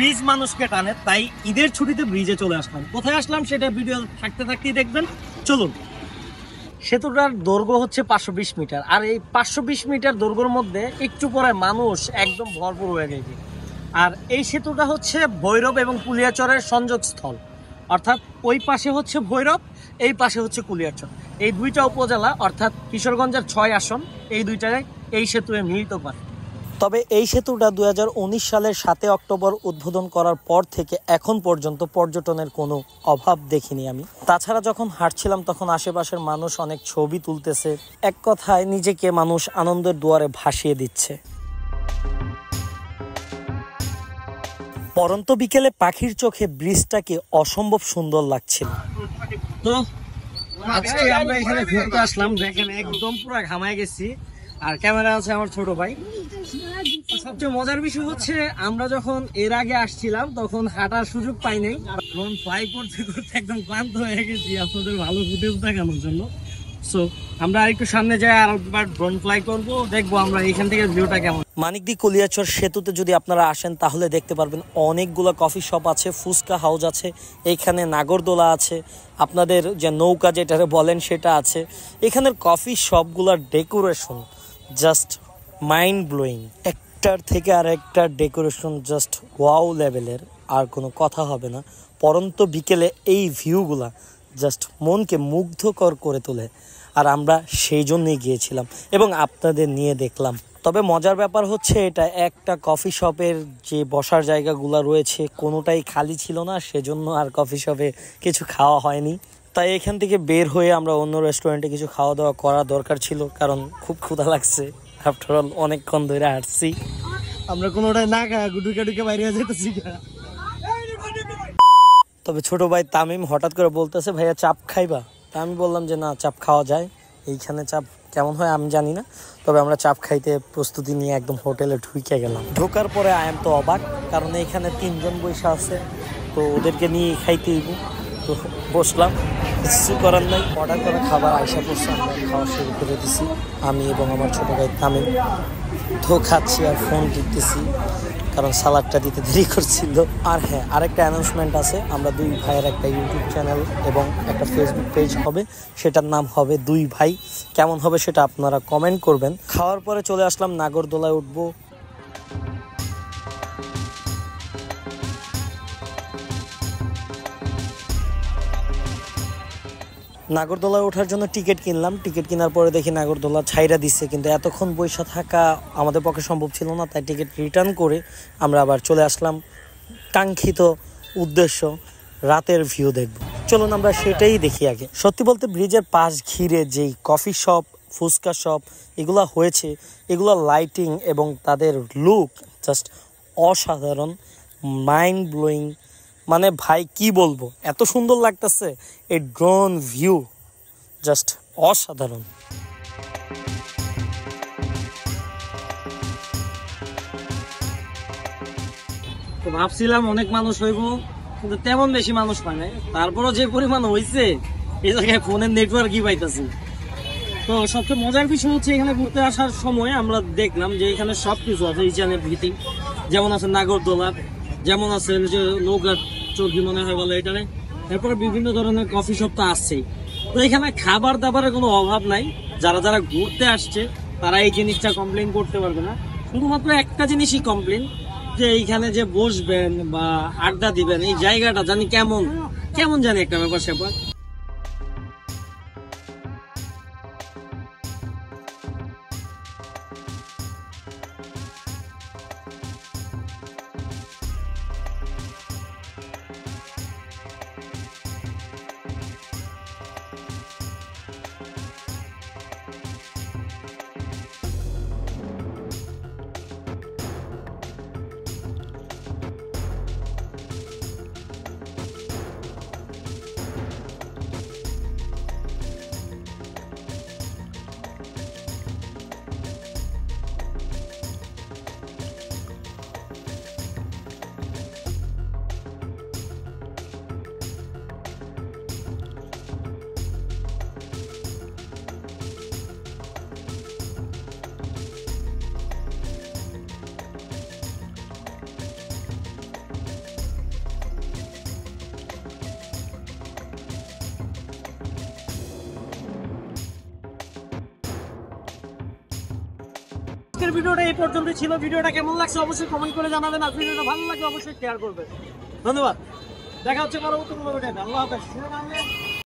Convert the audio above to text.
Bridge মানুষকে টানে, তাই ঈদের ছুটিতে ব্রিজে চলে আসলাম। কোথায় আসলাম সেটা ভিডিও থাকতে থাকতেই দেখবেন। চলুন। সেতুটার দৈর্ঘ্য হচ্ছে 520 মিটার, আর এই 520 মিটার দৈর্ঘ্যের মধ্যে একটু পরে মানুষ একদম ভরপুর হয়ে গেছে। আর এই সেতুটা হচ্ছে ভৈরব এবং কুলিয়াচরের সংযোগস্থল, অর্থাৎ ওই পাশে হচ্ছে ভৈরব, এই পাশে হচ্ছে কুলিয়াচর। এই দুইটা উপজেলা অর্থাৎ কিশোরগঞ্জের 6 আসন, এই দুইটায় এই সেতুয়ে মিলিত পারে। তবে এই সেতুটা 2019 সালের 7 অক্টোবর উদ্বোধন করার পর থেকে এখন পর্যন্ত পর্যটনের কোনো অভাব দেখিনি আমি। তাছাড়া যখন হাঁটছিলাম তখন আশেপাশের মানুষ অনেক ছবি তুলতেছে, এক কথায় নিজেকে মানুষ আনন্দের দুয়ারে ভাসিয়ে দিচ্ছে। পরন্ত বিকেলে পাখির চোখে ব্রিজটাকে অসম্ভব সুন্দর লাগছিল। তো আজকে আমরা এখানে ঘুরতে আসলাম, দেখেন একদম পুরো ঘামায় গেছি, আর ক্যামেরা আছে আমার ছোট ভাই। সবচেয়ে মজার বিষয় হচ্ছে আমরা যখন এর আগে আসছিলাম তখন হাঁটার সুযোগ পাই নাই, ড্রোন ফ্লাই করতে করতে একদম ক্লান্ত হয়ে গেছি আপনাদের ভালো ফুটেজ দেখানোর জন্য। সো আমরা আরেকটু সামনে যাই, আরেকবার ড্রোন ফ্লাই করবো, দেখবো আমরা এখান থেকে ভিউটা কেমন। মানিকদি কলিয়াচর সেতুতে যদি আপনারা আসেন তাহলে দেখতে পারবেন অনেকগুলো কফি শপ আছে, ফুচকা হাউস আছে, এইখানে নাগরদোলা আছে, আপনাদের যে নৌকা যেটারে বলেন সেটা আছে। এখানের কফি শপগুলোর ডেকোরেশন জাস্ট মাইন্ড ব্লোয়িং, একটার থেকে আর একটা ডেকোরেশন জাস্ট ওয়াও লেভেলের, আর কোনো কথা হবে না। পরন্ত বিকেলে এই ভিউগুলা জাস্ট মনকে মুগ্ধকর করে তোলে, আর আমরা সেই জন্যই গিয়েছিলাম এবং আপনাদের নিয়ে দেখলাম। তবে মজার ব্যাপার হচ্ছে এটা একটা কফি শপের যে বসার জায়গাগুলো রয়েছে কোনোটাই খালি ছিল না, সেজন্য আর কফি শপে কিছু খাওয়া হয়নি। তাই এখান থেকে বের হয়ে আমরা অন্য রেস্টুরেন্টে কিছু খাওয়া দাওয়া করা দরকার ছিল, কারণ খুব ক্ষুধা লাগছে। আফটার অল অনেকক্ষণ ধরে হাঁটছি, আমরা কোনোটাই না খাওয়া গুটুকে টুকে বাইরে যেতেছি। তবে ছোট ভাই তামিম হঠাৎ করে বলতেছে ভাইয়া চাপ খাইবা, তা আমি বললাম যে না, চাপ খাওয়া যায়, এইখানে চাপ কেমন হয় আমি জানি না, তবে আমরা চাপ খাইতে প্রস্তুতি নিয়ে একদম হোটেলে ঢুকে গেলাম। ঢোকার পরে আই এম তো অবাক, কারণ এখানে 3 জন বসে আছে, তো ওদেরকে নিয়ে খাইতেই, তো বসলাম, কিছু করার নাই। অর্ডার করা খাবার আয়সা পড়ছে, আমরা খাওয়া শুরু করে দিছি, আমি এবং আমার ছোট ভাই তামিম। তো খাচ্ছি আর ফোন টিপতেছি, কারণ সালাডটা দিতে দেরি করছিল। আর হ্যাঁ, আরেকটা অ্যানাউন্সমেন্ট আছে, আমরা দুই ভাইয়ের একটা ইউটিউব চ্যানেল এবং একটা ফেসবুক পেজ হবে, সেটার নাম হবে দুই ভাই। কেমন হবে সেটা আপনারা কমেন্ট করবেন। খাওয়ার পরে চলে আসলাম নাগরদোলায় উঠবো। নাগরদোলায় ওঠার জন্য টিকিট কিনলাম, টিকিট কেনার পরে দেখি নাগরদোলা ছাইরা দিচ্ছে, কিন্তু এতক্ষণ বসে থাকা আমাদের পক্ষে সম্ভব ছিল না, তাই টিকিট রিটার্ন করে আমরা আবার চলে আসলাম কাঙ্ক্ষিত উদ্দেশ্য, রাতের ভিউ দেখব। চলুন আমরা সেটাই দেখি আগে। সত্যি বলতে ব্রিজের পাশ ঘিরে যেই কফি শপ, ফুচকা শপ এগুলো হয়েছে, এগুলো লাইটিং এবং তাদের লুক জাস্ট অসাধারণ, মাইন্ড ব্লোয়িং। মানে ভাই কি বলবো, এত সুন্দর লাগতেছে, এই ড্রোন ভিউ জাস্ট অসাধারণ। তো ভাবছিলাম অনেক মানুষ হইব, কিন্তু তেমন বেশি মানুষ পায় নাই, তারপরও যে পরিমাণ হয়েছে এই জায়গায় ফোনের নেটওয়ার্কই পাইতেছে। তো সবচেয়ে মজার বিষয় হচ্ছে এখানে ঘুরতে আসার সময় আমরা দেখলাম যে এখানে সবকিছু আছে, ইজানের ভিত্তি যেমন আছে নাগরদোলা, যেমন আছে যে নৌকা চর্কি মনে হয় বলে এটারে, এরপরে বিভিন্ন ধরনের কফি শপ তো আসছেই। তো এখানে খাবার দাবারের কোনো অভাব নাই, যারা যারা ঘুরতে আসছে তারা এই জিনিসটা কমপ্লেন করতে পারবে না। শুধুমাত্র একটা জিনিসই কমপ্লেন, যে এইখানে যে বসবেন বা আড্ডা দিবেন এই জায়গাটা জানি কেমন কেমন জানি একটা ব্যাপার স্যাপার। আজকের ভিডিওটা এই পর্যন্তই ছিল। ভিডিওটা কেমন লাগছে অবশ্যই কমেন্ট করে জানাবেন, আর ভিডিওটা ভালো লাগলে অবশ্যই শেয়ার করবেন। ধন্যবাদ, দেখা হচ্ছে পরবর্তী কোনো ভিডিওতে। আল্লাহ হাফেজ।